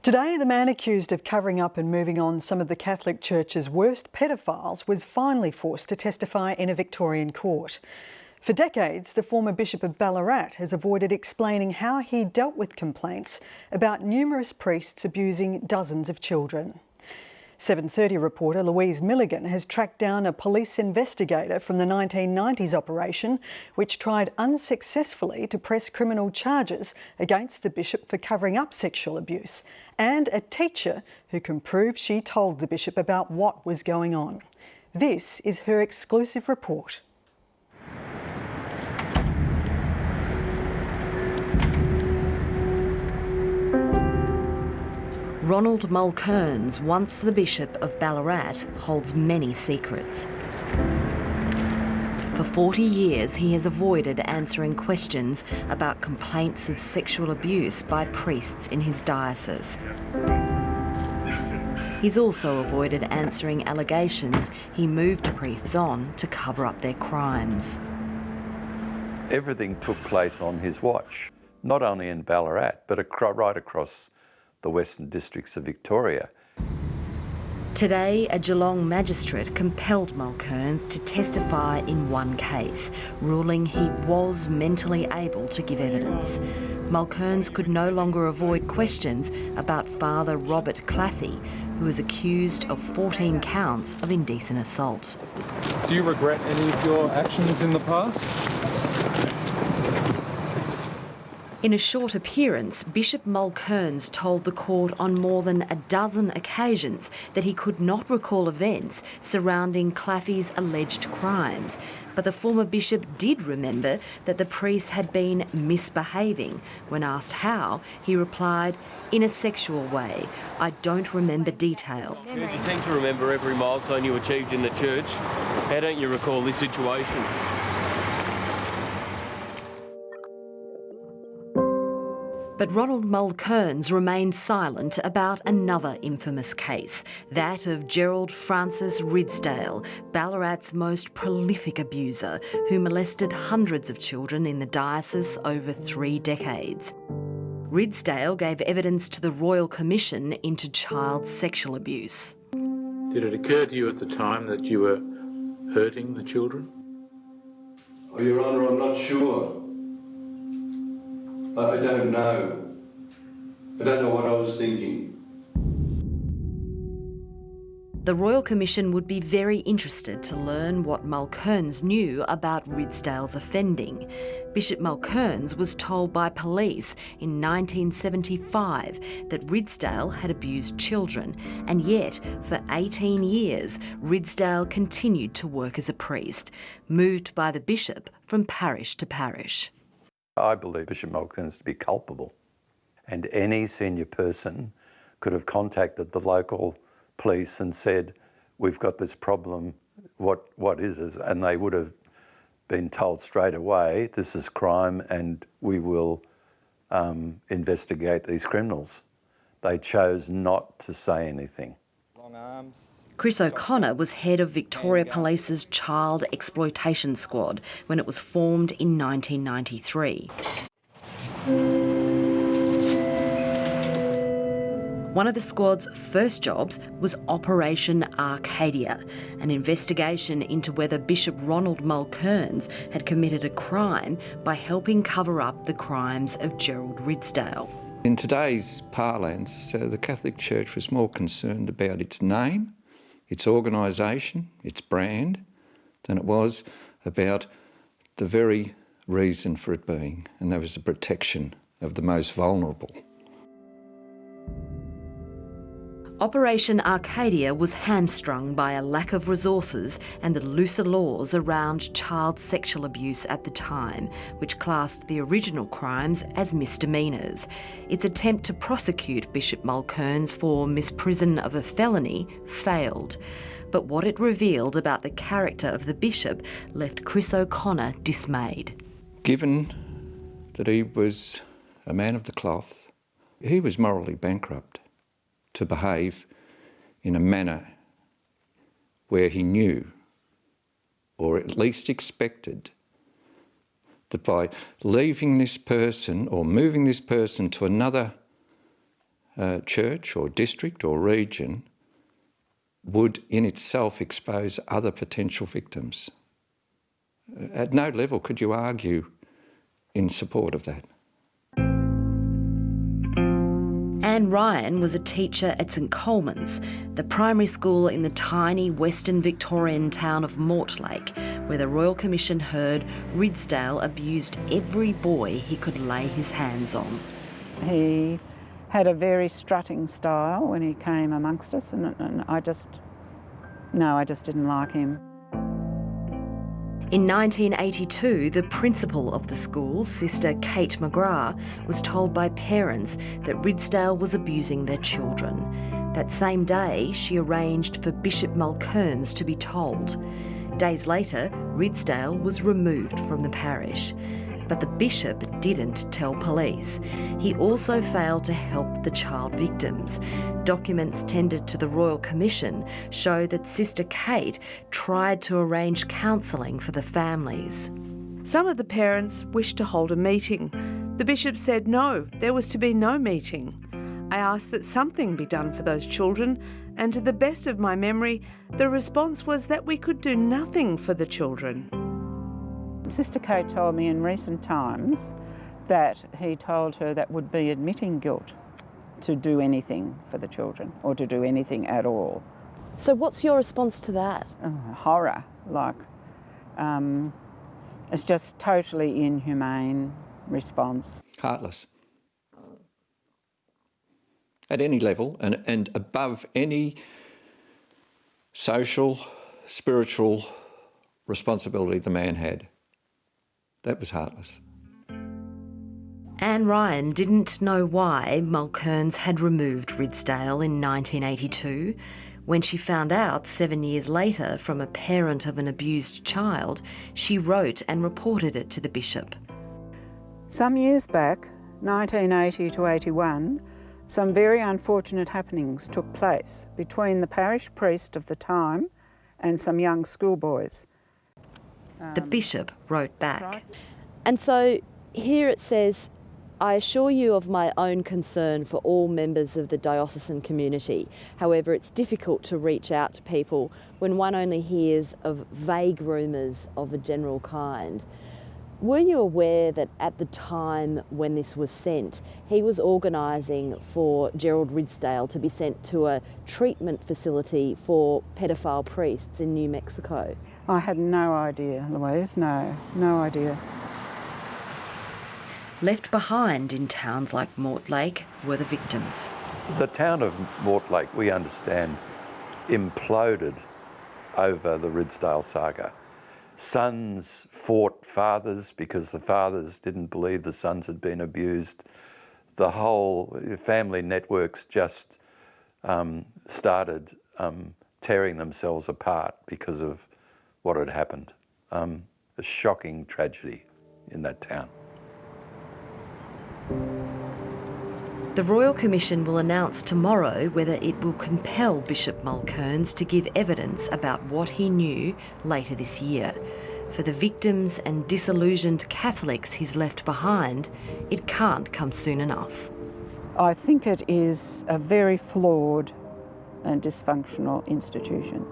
Today, the man accused of covering up and moving on some of the Catholic Church's worst pedophiles was finally forced to testify in a Victorian court. For decades, the former Bishop of Ballarat has avoided explaining how he dealt with complaints about numerous priests abusing dozens of children. 7:30 reporter Louise Milligan has tracked down a police investigator from the 1990s operation, which tried unsuccessfully to press criminal charges against the bishop for covering up sexual abuse, and a teacher who can prove she told the bishop about what was going on. This is her exclusive report. Ronald Mulcairns, once the Bishop of Ballarat, holds many secrets. For 40 years, he has avoided answering questions about complaints of sexual abuse by priests in his diocese. He's also avoided answering allegations he moved priests on to cover up their crimes. Everything took place on his watch, not only in Ballarat, but right across the Western Districts of Victoria. Today, a Geelong magistrate compelled Mulcairns to testify in one case, ruling he was mentally able to give evidence. Mulcairns could no longer avoid questions about Father Robert Claffey, who is accused of 14 counts of indecent assault. Do you regret any of your actions in the past? In a short appearance, Bishop Mulcairns told the court on more than a dozen occasions that he could not recall events surrounding Claffey's alleged crimes. But the former bishop did remember that the priest had been misbehaving. When asked how, he replied, "In a sexual way. I don't remember detail." You seem to remember every milestone you achieved in the church. How don't you recall this situation? But Ronald Mulcairns remained silent about another infamous case, that of Gerald Francis Ridsdale, Ballarat's most prolific abuser, who molested hundreds of children in the diocese over 3 decades. Ridsdale gave evidence to the Royal Commission into child sexual abuse. Did it occur to you at the time that you were hurting the children? Oh, Your Honour, I'm not sure. I don't know. I don't know what I was thinking. The Royal Commission would be very interested to learn what Mulcairns knew about Ridsdale's offending. Bishop Mulcairns was told by police in 1975 that Ridsdale had abused children, and yet for 18 years Ridsdale continued to work as a priest, moved by the bishop from parish to parish. I believe Bishop Mulcairns to be culpable, and any senior person could have contacted the local police and said, "We've got this problem, what is it?" And they would have been told straight away, "This is crime and we will investigate these criminals." They chose not to say anything. Long arms. Chris O'Connor was head of Victoria Police's Child Exploitation Squad when it was formed in 1993. One of the squad's first jobs was Operation Arcadia, an investigation into whether Bishop Ronald Mulcairns had committed a crime by helping cover up the crimes of Gerald Ridsdale. In today's parlance, the Catholic Church was more concerned about its name, its organisation, its brand, than it was about the very reason for it being, and that was the protection of the most vulnerable. Operation Arcadia was hamstrung by a lack of resources and the looser laws around child sexual abuse at the time, which classed the original crimes as misdemeanours. Its attempt to prosecute Bishop Mulcairns for misprision of a felony failed. But what it revealed about the character of the bishop left Chris O'Connor dismayed. Given that he was a man of the cloth, he was morally bankrupt to behave in a manner where he knew, or at least expected, that by leaving this person or moving this person to another church or district or region would in itself expose other potential victims. At no level could you argue in support of that. Anne Ryan was a teacher at St Coleman's, the primary school in the tiny Western Victorian town of Mortlake, where the Royal Commission heard Ridsdale abused every boy he could lay his hands on. He had a very strutting style when he came amongst us, and I just didn't like him. In 1982, the principal of the school, Sister Kate McGrath, was told by parents that Ridsdale was abusing their children. That same day, she arranged for Bishop Mulcairns to be told. Days later, Ridsdale was removed from the parish. But the bishop didn't tell police. He also failed to help the child victims. Documents tendered to the Royal Commission show that Sister Kate tried to arrange counselling for the families. Some of the parents wished to hold a meeting. The bishop said no, there was to be no meeting. I asked that something be done for those children, and to the best of my memory, the response was that we could do nothing for the children. Sister Kate told me in recent times that he told her that would be admitting guilt to do anything for the children or to do anything at all. So what's your response to that? Horror, it's just totally inhumane response. Heartless. At any level and above any social, spiritual responsibility the man had. That was heartless. Anne Ryan didn't know why Mulcairns had removed Ridsdale in 1982. When she found out 7 years later from a parent of an abused child, she wrote and reported it to the bishop. Some years back, 1980 to 81, some very unfortunate happenings took place between the parish priest of the time and some young schoolboys. The bishop wrote back. And so here it says, I assure you of my own concern for all members of the diocesan community. However, it's difficult to reach out to people when one only hears of vague rumours of a general kind. Were you aware that at the time when this was sent, he was organising for Gerald Ridsdale to be sent to a treatment facility for pedophile priests in New Mexico? I had no idea, Louise, no idea. Left behind in towns like Mortlake were the victims. The town of Mortlake, we understand, imploded over the Ridsdale saga. Sons fought fathers because the fathers didn't believe the sons had been abused. The whole family networks just started tearing themselves apart because of what had happened. A shocking tragedy in that town. The Royal Commission will announce tomorrow whether it will compel Bishop Mulcairns to give evidence about what he knew later this year. For the victims and disillusioned Catholics he's left behind, it can't come soon enough. I think it is a very flawed and dysfunctional institution.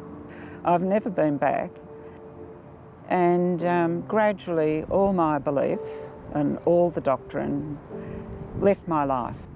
I've never been back, and gradually all my beliefs and all the doctrine left my life.